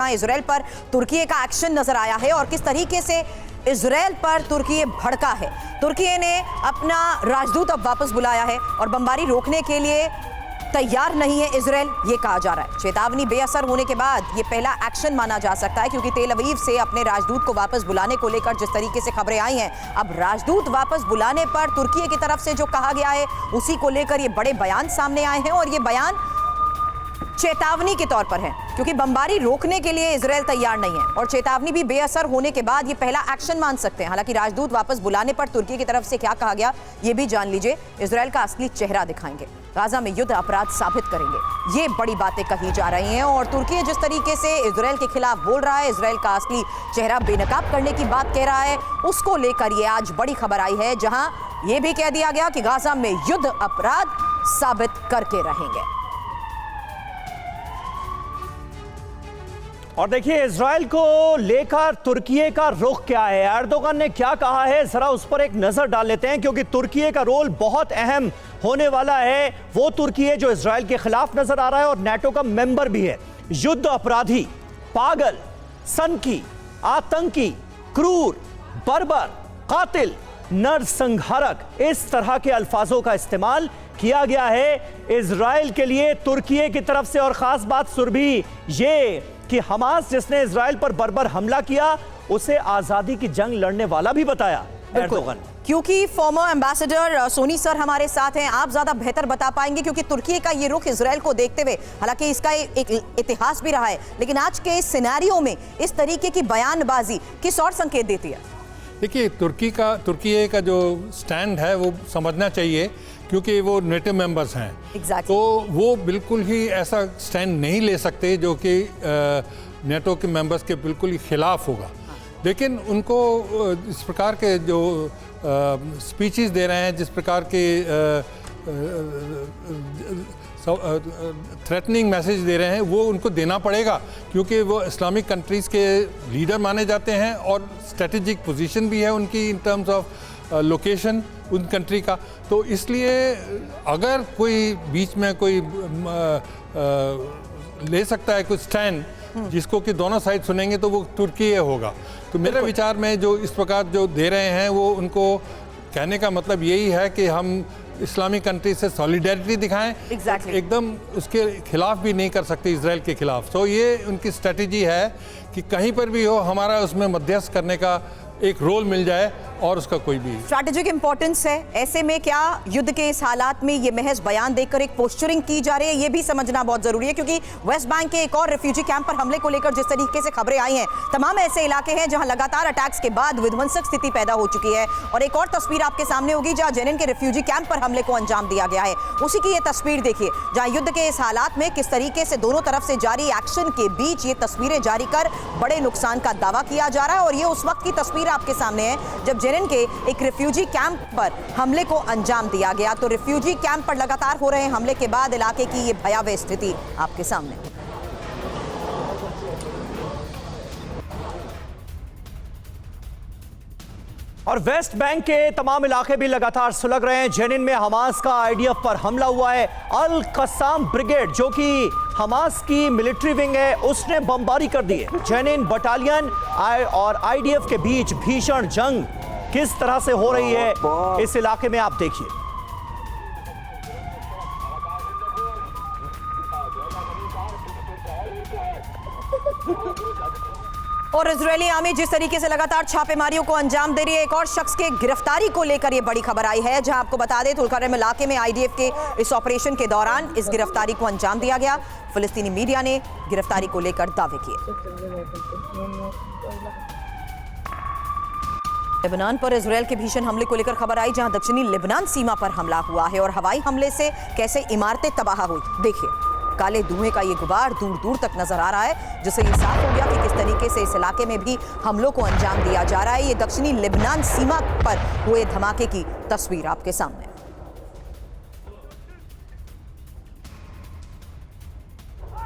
जहां इजराइल पर तुर्की का एक्शन नजर आया है और किस तरीके से इजराइल पर तुर्की भड़का है। तुर्की ने अपना राजदूत अब वापस बुलाया है और बमबारी रोकने के लिए तैयार नहीं है इजराइल, ये कहा जा रहा है। चेतावनी बेअसर होने के बाद ये पहला एक्शन माना जा सकता है, क्योंकि तेल अवीव से अपने राजदूत को वापस बुलाने को लेकर जिस तरीके से खबरें आई हैं, अब राजदूत वापस बुलाने पर तुर्की की तरफ से जो कहा गया है उसी को लेकर ये बड़े बयान सामने आए हैं और ये बयान चेतावनी के तौर पर है, क्योंकि बमबारी रोकने के लिए इजराइल तैयार नहीं है और चेतावनी भी बेअसर होने के बाद ये पहला एक्शन मान सकते हैं। हालांकि राजदूत वापस बुलाने पर तुर्की की तरफ से क्या कहा गया ये भी जान लीजिए। इजराइल का असली चेहरा दिखाएंगे, गाजा में युद्ध अपराध साबित करेंगे, ये बड़ी बातें कही जा रही हैं। और तुर्की जिस तरीके से इजराइल के खिलाफ बोल रहा है, इजराइल का असली चेहरा बेनकाब करने की बात कह रहा है, उसको लेकर ये आज बड़ी खबर आई है, जहां ये भी कह दिया गया कि गाजा में युद्ध अपराध साबित करके रहेंगे। और देखिए इजराइल को लेकर तुर्की का रुख क्या है, एर्दोगन ने क्या कहा है, जरा उस पर एक नजर डाल लेते हैं, क्योंकि तुर्की का रोल बहुत अहम होने वाला है। वो तुर्की जो इजराइल के खिलाफ नजर आ रहा है और नाटो का मेंबर भी है। युद्ध अपराधी, पागल, सनकी, आतंकी, क्रूर, बर्बर, कातिल, नरसंहारक, इस तरह के अल्फाजों का इस्तेमाल किया गया है इजराइल के लिए तुर्की की तरफ से। और खास बात सुरभि ये कि हमास जिसने इजराइल पर बर्बर हमला किया उसे आजादी की जंग लड़ने वाला भी बताया एर्दोगन। क्योंकि फॉर्मर एम्बेसडर सोनी सर हमारे साथ हैं, आप ज्यादा बेहतर बता पाएंगे, क्योंकि तुर्की का ये रुख इजराइल को देखते हुए, हालांकि इसका एक इतिहास भी रहा है, लेकिन आज के इस सिनेरियो में इस तरीके की बयानबाजी किस और संकेत देती है? देखिए तुर्की का जो स्टैंड है वो समझना चाहिए, क्योंकि वो नेटो मेंबर्स हैं। exactly. तो वो बिल्कुल ही ऐसा स्टैंड नहीं ले सकते जो कि नेटो के मेंबर्स के बिल्कुल ही खिलाफ होगा। लेकिन उनको इस प्रकार के जो स्पीचेस दे रहे हैं, जिस प्रकार के थ्रेटनिंग मैसेज दे रहे हैं, वो उनको देना पड़ेगा, क्योंकि वो इस्लामिक कंट्रीज़ के लीडर माने जाते हैं और स्ट्रेटेजिक पोजीशन भी है उनकी इन टर्म्स ऑफ लोकेशन उन कंट्री का। तो इसलिए अगर कोई बीच में कोई ले सकता है कुछ स्टैंड जिसको कि दोनों साइड सुनेंगे, तो वो तुर्की होगा। तो मेरे विचार में जो इस प्रकार जो दे रहे हैं, वो उनको कहने का मतलब यही है कि हम इस्लामिक कंट्री से सॉलिडेरिटी दिखाएं। exactly. एकदम उसके खिलाफ भी नहीं कर सकते इजराइल के खिलाफ। तो ये उनकी स्ट्रेटजी है कि कहीं पर भी हो हमारा उसमें मध्यस्थ करने का एक रोल मिल जाए और उसका कोई भी स्ट्रैटेजिक इंपॉर्टेंस है। ऐसे में क्या युद्ध के इस हालात में ये महज बयान देकर एक पोस्चरिंग की जा रही है, ये भी समझना बहुत जरूरी है, क्योंकि वेस्ट बैंक के एक और रिफ्यूजी कैंप पर हमले को लेकर जिस तरीके से खबरें आई हैं, तमाम ऐसे इलाके हैं जहां लगातार अटैक्स के बाद विध्वंसक स्थिति पैदा हो चुकी है। और एक और तस्वीर आपके सामने होगी जहां जेनिन के रिफ्यूजी कैंप पर हमले को अंजाम दिया गया है, उसी की ये तस्वीर देखिए, जहां युद्ध के इस हालात में किस तरीके से दोनों तरफ से जारी एक्शन के बीच ये तस्वीरें जारी कर बड़े नुकसान का दावा किया जा रहा है। और ये उस वक्त की तस्वीर आपके सामने है जब जेनिन के एक रिफ्यूजी कैंप पर हमले को अंजाम दिया गया। तो रिफ्यूजी कैंप पर लगातार हो रहे हमले के बाद इलाके की ये भयावह स्थिति आपके सामने। और वेस्ट बैंक के तमाम इलाके भी लगातार सुलग रहे हैं। जेनिन में हमास का आईडीएफ पर हमला हुआ है। अल कसाम ब्रिगेड जो कि हमास की मिलिट्री विंग है, उसने बमबारी कर दी है। जेनिन बटालियन और आईडीएफ के बीच भीषण जंग किस तरह से हो रही है इस इलाके में आप देखिए। और इजरायली आर्मी जिस तरीके से लगातार छापेमारियों को अंजाम दे रही है, एक और शख्स के गिरफ्तारी को लेकर यह बड़ी खबर आई है, जहां आपको बता दें तुलकरम इलाके में आईडीएफ के इस ऑपरेशन के दौरान इस गिरफ्तारी को अंजाम दिया गया। फिलिस्तीनी मीडिया ने गिरफ्तारी को लेकर दावे किए। लेबनान पर इजरायल के भीषण हमले को लेकर खबर आई, जहां दक्षिणी लेबनान सीमा पर हमला हुआ है और हवाई हमले से कैसे इमारतें तबाह हुई। देखिए, काले धुएं का ये गुबार दूर दूर तक नजर आ रहा है, जिससे ये साफ हो गया कि किस तरीके से इस इलाके में भी हमलों को अंजाम दिया जा रहा है। ये दक्षिणी लेबनान सीमा पर हुए धमाके की तस्वीर आपके सामने।